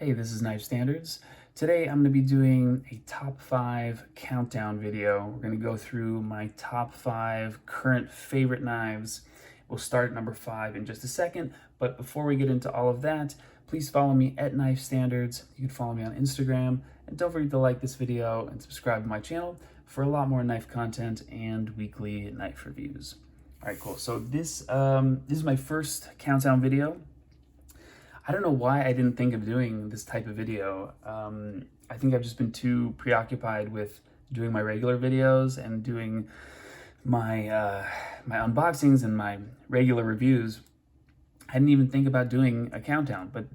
Hey, this is Knife Standards. Today I'm going to be doing a top 5 countdown video. We're going to go through my top 5 current favorite knives. We'll start at number 5 in just a second, but before we get into all of that, please follow me at Knife Standards. You can follow me on Instagram, and don't forget to like this video and subscribe to my channel for a lot more knife content and weekly knife reviews. All right, cool. So this is my first countdown video. I don't know why I didn't think of doing this type of video. I think I've just been too preoccupied with doing my regular videos and doing my my unboxings and my regular reviews. I didn't even think about doing a countdown, but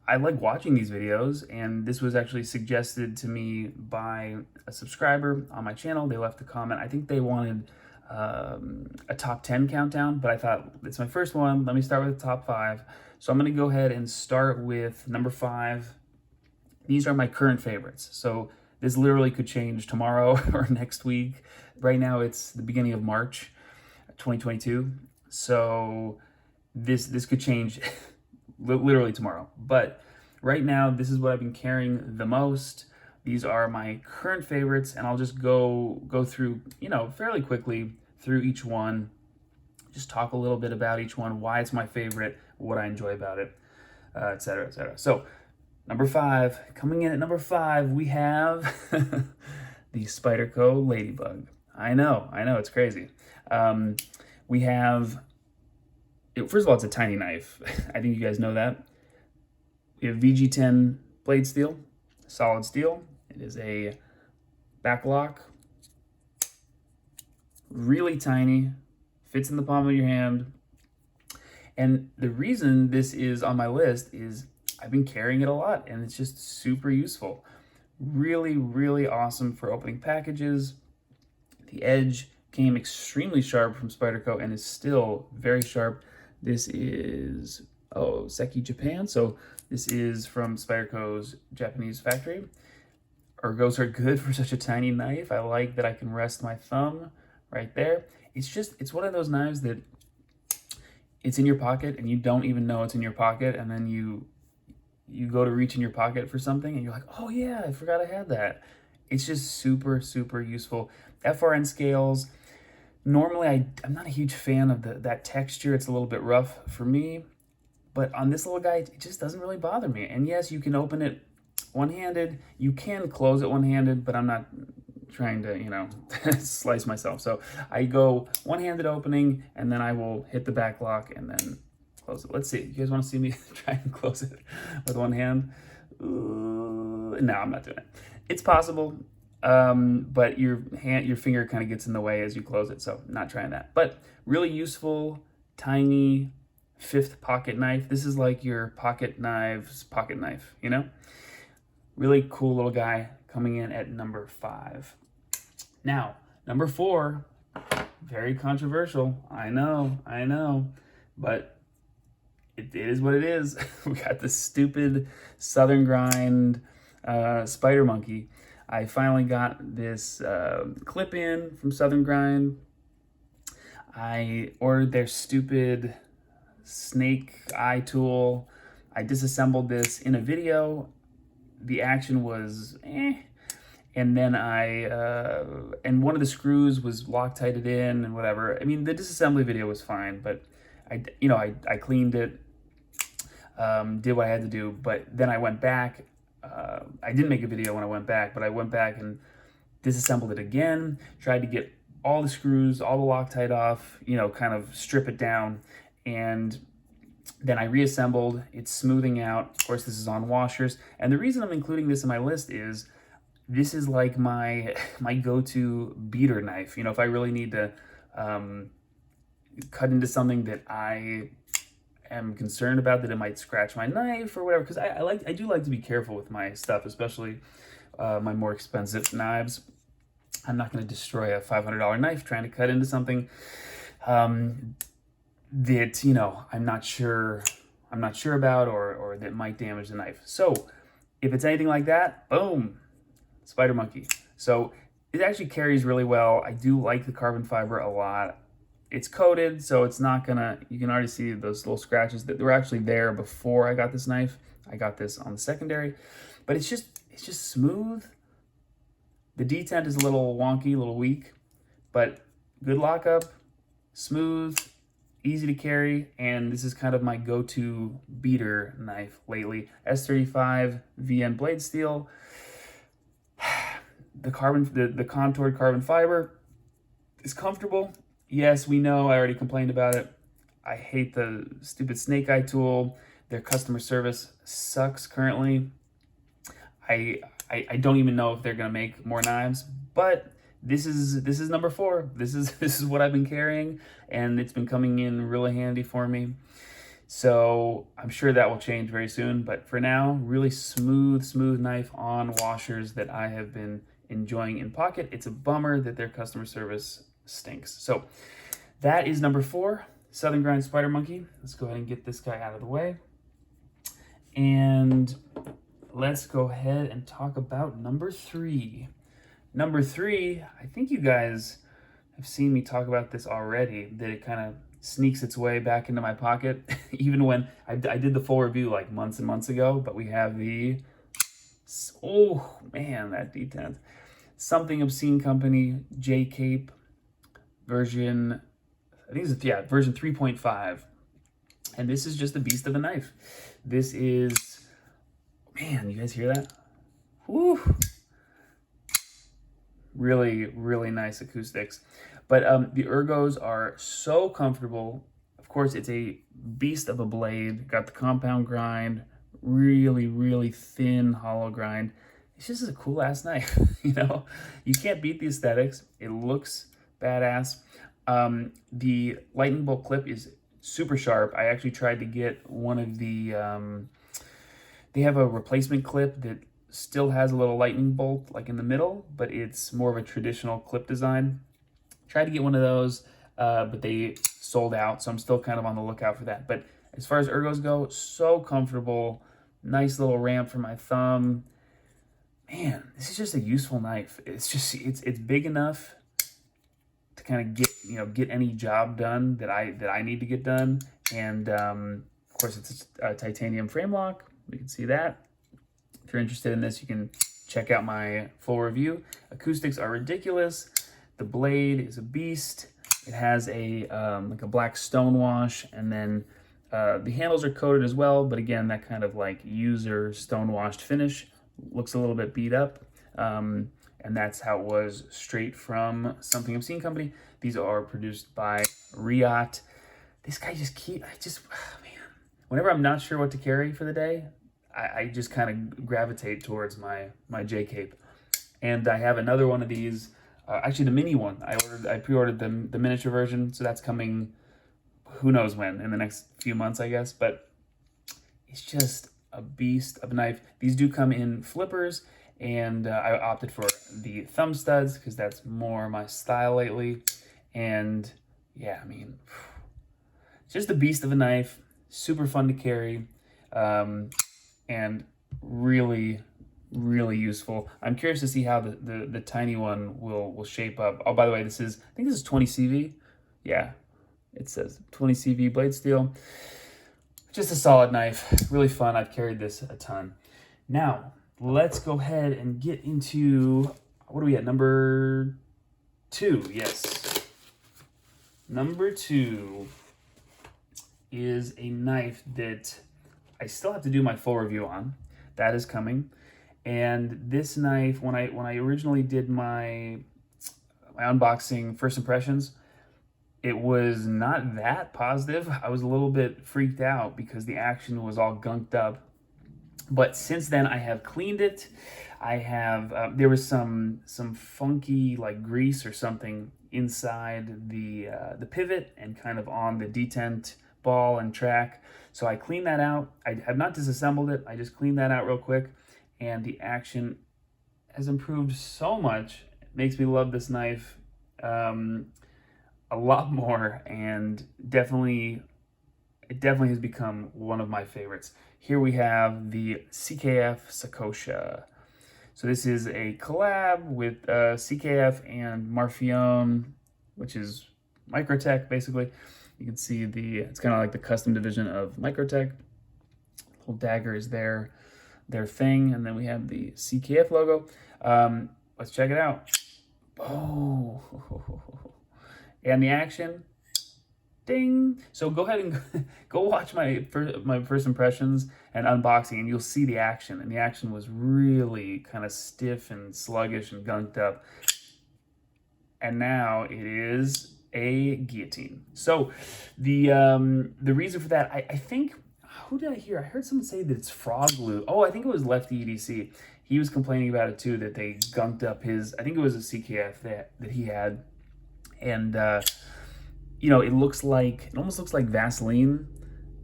I like watching these videos, and this was actually suggested to me by a subscriber on my channel. They left a comment. I think they wanted a top 10 countdown, but I thought it's my first one. Let me start with the top 5. So I'm going to go ahead and start with number 5. These are my current favorites. So this literally could change tomorrow or next week. Right now it's the beginning of March 2022. So this could change literally tomorrow. But right now, this is what I've been carrying the most. These are my current favorites, and I'll just go through, fairly quickly through each one. Just talk a little bit about each one, why it's my favorite, what I enjoy about it, etc., etc. So, number 5, coming in at number 5, we have the Spyderco Ladybug. I know, it's crazy. We have, first of all, it's a tiny knife. I think you guys know that. We have VG10 blade steel, solid steel. It is a back lock, really tiny, fits in the palm of your hand. And the reason this is on my list is I've been carrying it a lot, and it's just super useful. Really, really awesome for opening packages. The edge came extremely sharp from Spyderco and is still very sharp. This is, Seki, Japan. So this is from Spyderco's Japanese factory. Ergos are good for such a tiny knife. I like that I can rest my thumb right there. It's one of those knives that it's in your pocket and you don't even know it's in your pocket, and then you go to reach in your pocket for something and you're like, oh yeah, I forgot I had that. It's just super, super useful. FRN scales. Normally, I'm not a huge fan of that texture. It's a little bit rough for me, but on this little guy, it just doesn't really bother me. And yes, you can open it one-handed. You can close it one-handed, but I'm not trying to, slice myself. So I go one-handed opening, and then I will hit the back lock and then close it. Let's see. You guys want to see me try and close it with one hand? No, I'm not doing it. It's possible. But your finger kind of gets in the way as you close it, so not trying that. But really useful, tiny 5th pocket knife. This is like your pocket knives pocket knife, Really cool little guy, coming in at number 5. Now, number 4, very controversial. I know, but it is what it is. We got this stupid Southern Grind Spider Monkey. I finally got this clip-in from Southern Grind. I ordered their stupid snake eye tool. I disassembled this in a video. The action was and then and one of the screws was Loctited in and whatever. I mean, the disassembly video was fine, but I cleaned it, did what I had to do, but then I went back. I didn't make a video when I went back, but I went back and disassembled it again, tried to get all the screws, all the Loctite off, kind of strip it down, and then I reassembled. It's smoothing out. Of course, this is on washers, and the reason I'm including this in my list is this is like my go-to beater knife. If I really need to cut into something that I am concerned about that it might scratch my knife or whatever, because I do like to be careful with my stuff, especially my more expensive knives. I'm not going to destroy a $500 knife trying to cut into something that I'm not sure about, or that might damage the knife. So if it's anything like that, boom, Spider Monkey. So it actually carries really well. I do like the carbon fiber a lot. It's coated, so it's not gonna, you can already see those little scratches that were actually there before I got this knife. I got this on the secondary, but it's just smooth. The detent is a little wonky, a little weak, but good lockup, smooth, easy to carry, and this is kind of my go-to beater knife lately. S35 VN blade steel. The contoured carbon fiber is comfortable. Yes, we know, I already complained about it. I hate the stupid snake eye tool. Their customer service sucks currently. I don't even know if they're gonna make more knives, but this is number 4. This is what I've been carrying, and it's been coming in really handy for me. So I'm sure that will change very soon, but for now, really smooth knife on washers that I have been enjoying in pocket. It's a bummer that their customer service stinks. So that is number 4, Southern Grind Spider Monkey. Let's go ahead and get this guy out of the way. And let's go ahead and talk about number 3. Number 3, I think you guys have seen me talk about this already, that it kind of sneaks its way back into my pocket, even when I did the full review like months and months ago, but we have the, oh man, that detent. Something Obscene Company J Cape version, I think it's, yeah, version 3.5. And this is just a beast of a knife. This is, man, you guys hear that? Woo! Really nice acoustics. But the ergos are so comfortable. Of course, it's a beast of a blade. Got the compound grind, really thin hollow grind. It's just a cool ass knife. You know, you can't beat the aesthetics. It looks badass. The lightning bolt clip is super sharp. I actually tried to get one of the, they have a replacement clip that still has a little lightning bolt like in the middle, but it's more of a traditional clip design. Tried to get one of those, but they sold out, so I'm still kind of on the lookout for that. But as far as ergos go, so comfortable. Nice little ramp for my thumb. Man, this is just a useful knife. It's just, it's big enough to kind of get any job done that I need to get done. And of course, it's a titanium frame lock. We can see that. If you're interested in this, you can check out my full review. Acoustics are ridiculous. The blade is a beast. It has a like a black stone wash, and then the handles are coated as well, but again, that kind of like user stone washed finish. Looks a little bit beat up, and that's how it was straight from Something Obscene Company. These are produced by Riot. This guy man, whenever I'm not sure what to carry for the day, I just kind of gravitate towards my J Cape. And I have another one of these, actually the mini one. I pre-ordered the miniature version, so that's coming who knows when, in the next few months, I guess. But it's just a beast of a knife. These do come in flippers, and I opted for the thumb studs because that's more my style lately. And yeah, I mean, just a beast of a knife, super fun to carry, and really useful. I'm curious to see how the tiny one will shape up. Oh, by the way, I think this is 20 CV. Yeah, it says 20 CV blade steel. Just a solid knife, really fun. I've carried this a ton. Now, let's go ahead and get into, what are we at, number 2? Yes. Number 2 is a knife that I still have to do my full review on. That is coming. And this knife, when I originally did my unboxing first impressions, it was not that positive. I was a little bit freaked out because the action was all gunked up. But since then, I have cleaned it. I have, there was some funky like grease or something inside the pivot and kind of on the detent ball and track. So I cleaned that out. I have not disassembled it. I just cleaned that out real quick. And the action has improved so much. It makes me love this knife a lot more, and it definitely has become one of my favorites. Here we have the CKF Sakosha. So this is a collab with CKF and Marfione, which is Microtech, basically. You can see it's kind of like the custom division of Microtech. little dagger is their thing. And then we have the CKF logo. Let's check it out. Oh, and the action. Ding. So go ahead and go watch my first impressions and unboxing, and you'll see the action. And the action was really kind of stiff and sluggish and gunked up. And now it is a guillotine. So the reason for that, I think, who did I hear? I heard someone say that it's frog glue. Oh, I think it was Lefty EDC. He was complaining about it too, that they gunked up his, I think it was a CKF that he had. And you know, it almost looks like Vaseline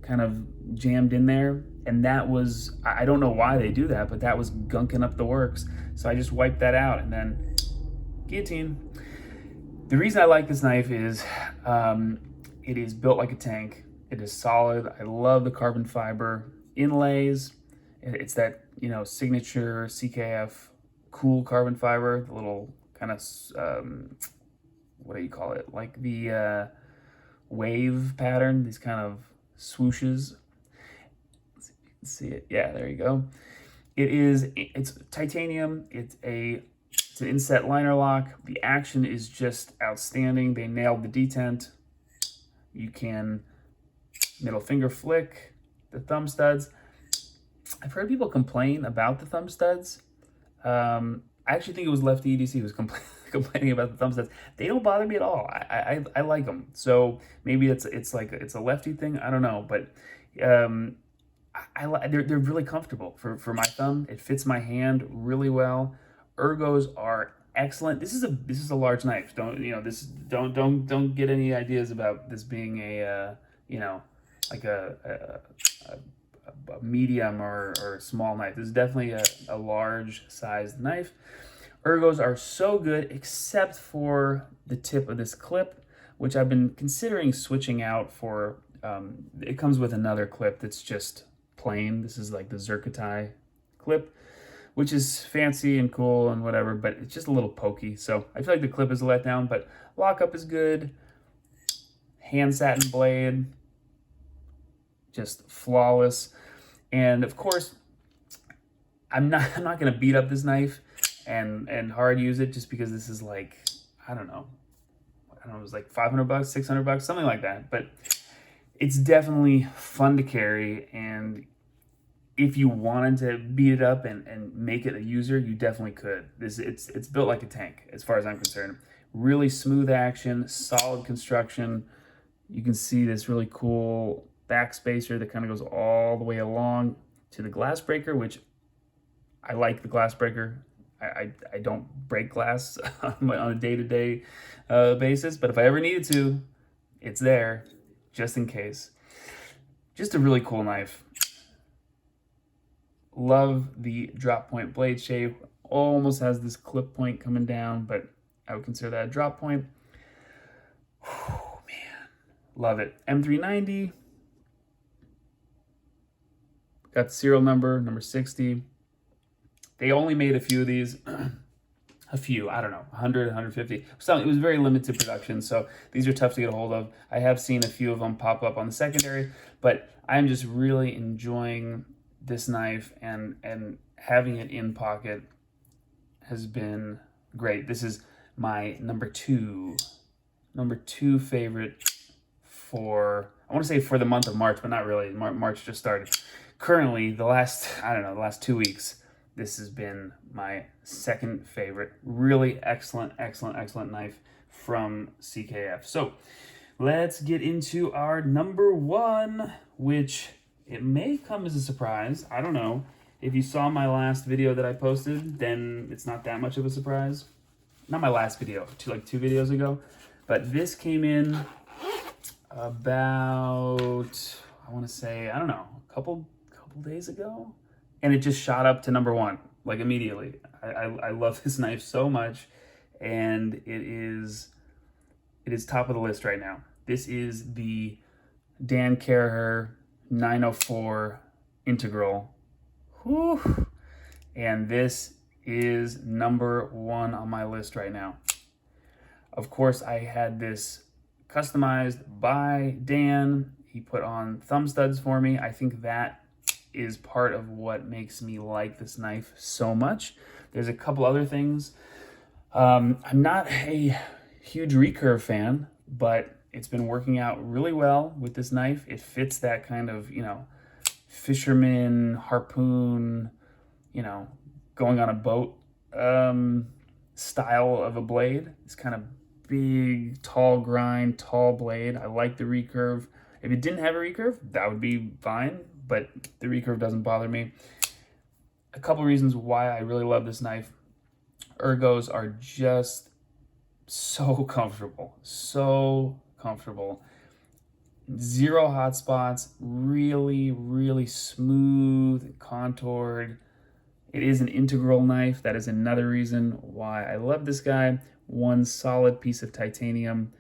kind of jammed in there. And that was, I don't know why they do that, but that was gunking up the works. So I just wiped that out and then guillotine. The reason I like this knife is it is built like a tank. It is solid. I love the carbon fiber inlays. It's that, you know, signature CKF cool carbon fiber, the little kind of, what do you call it? Like the wave pattern, these kind of swooshes. Let's see if you can see it. Yeah, there you go. It's titanium. It's an inset liner lock. The action is just outstanding. They nailed the detent. You can middle finger flick the thumb studs. I've heard people complain about the thumb studs. I actually think it was Lefty EDC who was complaining about the thumb studs. They don't bother me at all. I like them. So maybe it's a Lefty thing. I don't know, but they're really comfortable for my thumb. It fits my hand really well. Ergos are excellent. This is a large knife. Don't get any ideas about this being a like a medium or small knife. This is definitely a large sized knife. Ergos are so good, except for the tip of this clip, which I've been considering switching out for. It comes with another clip that's just plain. This is like the Zircotai clip, which is fancy and cool and whatever, but it's just a little pokey. So I feel like the clip is a letdown, but lockup is good. Hand satin blade, just flawless. And of course, I'm not gonna beat up this knife and hard use it just because this is like, I don't know, it was like $500, $600, something like that. But it's definitely fun to carry, and if you wanted to beat it up and make it a user, you definitely could. It's built like a tank as far as I'm concerned. Really smooth action, solid construction. You can see this really cool back spacer that kind of goes all the way along to the glass breaker, which I like the glass breaker. I don't break glass on a day-to-day basis, but if I ever needed to, it's there just in case. Just a really cool knife. Love the drop point blade shape. Almost has this clip point coming down, but I would consider that a drop point. Oh man, love it. M390. Got the serial number 60. They only made a few of these. A few, I don't know, 100, 150. So it was very limited production, so these are tough to get a hold of. I have seen a few of them pop up on the secondary, but I'm just really enjoying this knife, and having it in pocket has been great. This is my number two favorite for, I want to say for the month of March, but not really. March just started. Currently, the last 2 weeks, this has been my second favorite. Really excellent knife from CKF. So let's get into our number one, which it may come as a surprise. I don't know. If you saw my last video that I posted, then it's not that much of a surprise. Not my last video, like 2 videos ago. But this came in about, I want to say, I don't know, a couple days ago. And it just shot up to number one, like immediately. I love this knife so much, and it is top of the list right now. This is the Dan Caraher 904 Integral. Whew. And this is number one on my list right now. Of course, I had this customized by Dan. He put on thumb studs for me. I think that is part of what makes me like this knife so much. There's a couple other things. I'm not a huge recurve fan, but it's been working out really well with this knife. It fits that kind of, you know, fisherman, harpoon, you know, going on a boat style of a blade. It's kind of big, tall grind, tall blade. I like the recurve. If it didn't have a recurve, that would be fine, but the recurve doesn't bother me. A couple reasons why I really love this knife. Ergos are just so comfortable, so comfortable. Zero hot spots, really, really smooth, contoured. It is an integral knife. That is another reason why I love this guy. One solid piece of titanium.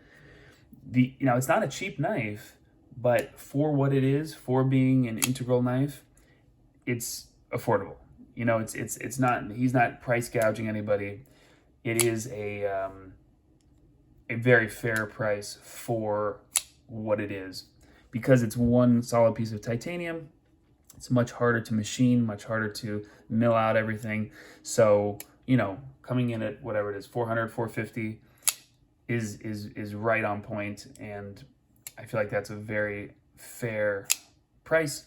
You know, it's not a cheap knife, but for what it is, for being an integral knife, it's affordable. You know, it's not, he's not price gouging anybody. It is a very fair price for what it is. Because it's one solid piece of titanium, it's much harder to machine, much harder to mill out everything. So, you know, coming in at whatever it is, 400, 450 is right on point, and I feel like that's a very fair price.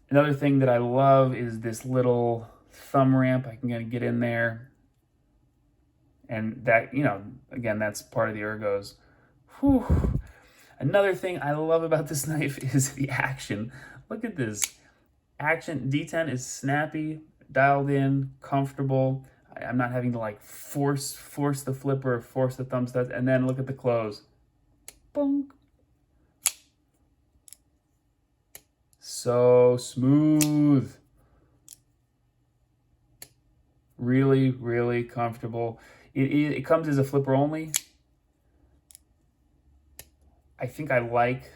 Another thing that I love is this little thumb ramp. I can kind of get in there, and that, you know, again, that's part of the ergos. Whew. Another thing I love about this knife is the action. Look at this. Action, D10 is snappy, dialed in, comfortable. I'm not having to like force the flipper, force the thumb studs, and then look at the close. Bonk. So smooth. Really, really comfortable. It comes as a flipper only. I think I like,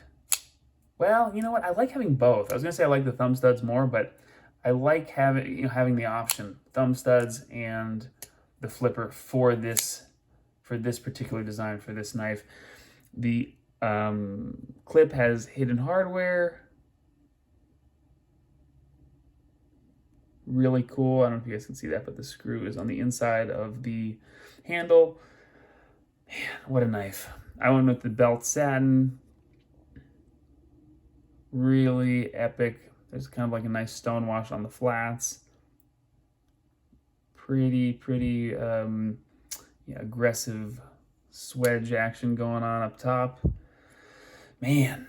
well, you know what? I like having both. I was gonna say I like the thumb studs more, but I like having the option, thumb studs and the flipper for this particular design, for this knife. The clip has hidden hardware. Really cool. I don't know if you guys can see that, but the screw is on the inside of the handle. Man, what a knife. I went with the belt satin. Really epic. There's kind of like a nice stone wash on the flats. Pretty yeah, aggressive swedge action going on up top. Man,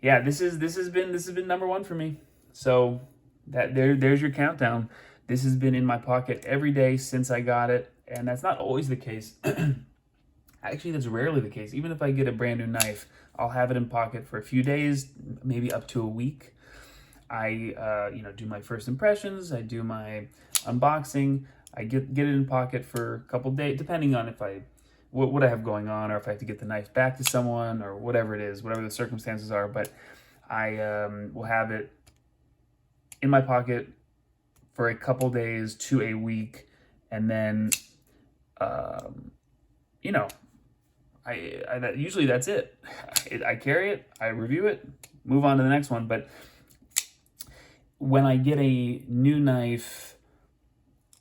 yeah, this has been number one for me. So there's your countdown. This has been in my pocket every day since I got it, and that's not always the case. Actually, that's rarely the case. Even if I get a brand new knife, I'll have it in pocket for a few days, maybe up to a week. I you know, do my first impressions, I do my unboxing, I get it in pocket for a couple days, depending on if what I have going on, or if I have to get the knife back to someone, or whatever it is, whatever the circumstances are. But I will have it in my pocket for a couple days to a week, and then you know, usually that's it. I carry it, I review it, move on to the next one. But when I get a new knife,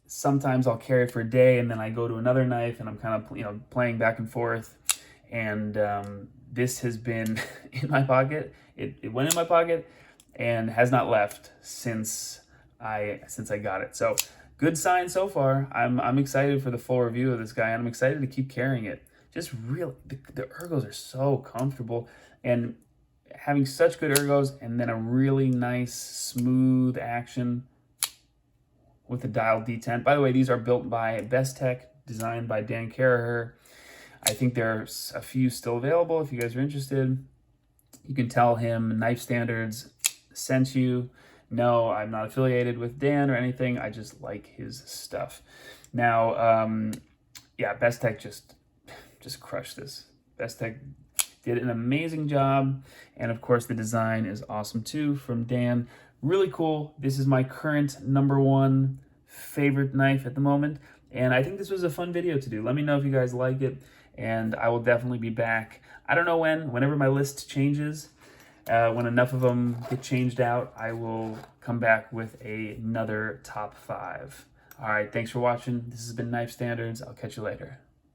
sometimes I'll carry it for a day, and then I go to another knife, and I'm kind of, you know, playing back and forth. And this has been in my pocket. It went in my pocket and has not left since I got it. So good sign so far. I'm excited for the full review of this guy, and I'm excited to keep carrying it. Just really, the ergos are so comfortable, and having such good ergos, and then a really nice smooth action with the dial D10. By the way, these are built by Bestech, designed by Dan Caraher. I think there's a few still available if you guys are interested. You can tell him Knife Standards sent you. No, I'm not affiliated with Dan or anything. I just like his stuff. Now, yeah, Bestech just crushed this. Bestech did an amazing job. And of course, the design is awesome too from Dan. Really cool. This is my current #1 favorite knife at the moment. And I think this was a fun video to do. Let me know if you guys like it. And I will definitely be back. I don't know whenever my list changes. When enough of them get changed out, I will come back with another top 5. All right, thanks for watching. This has been Knife Standards. I'll catch you later.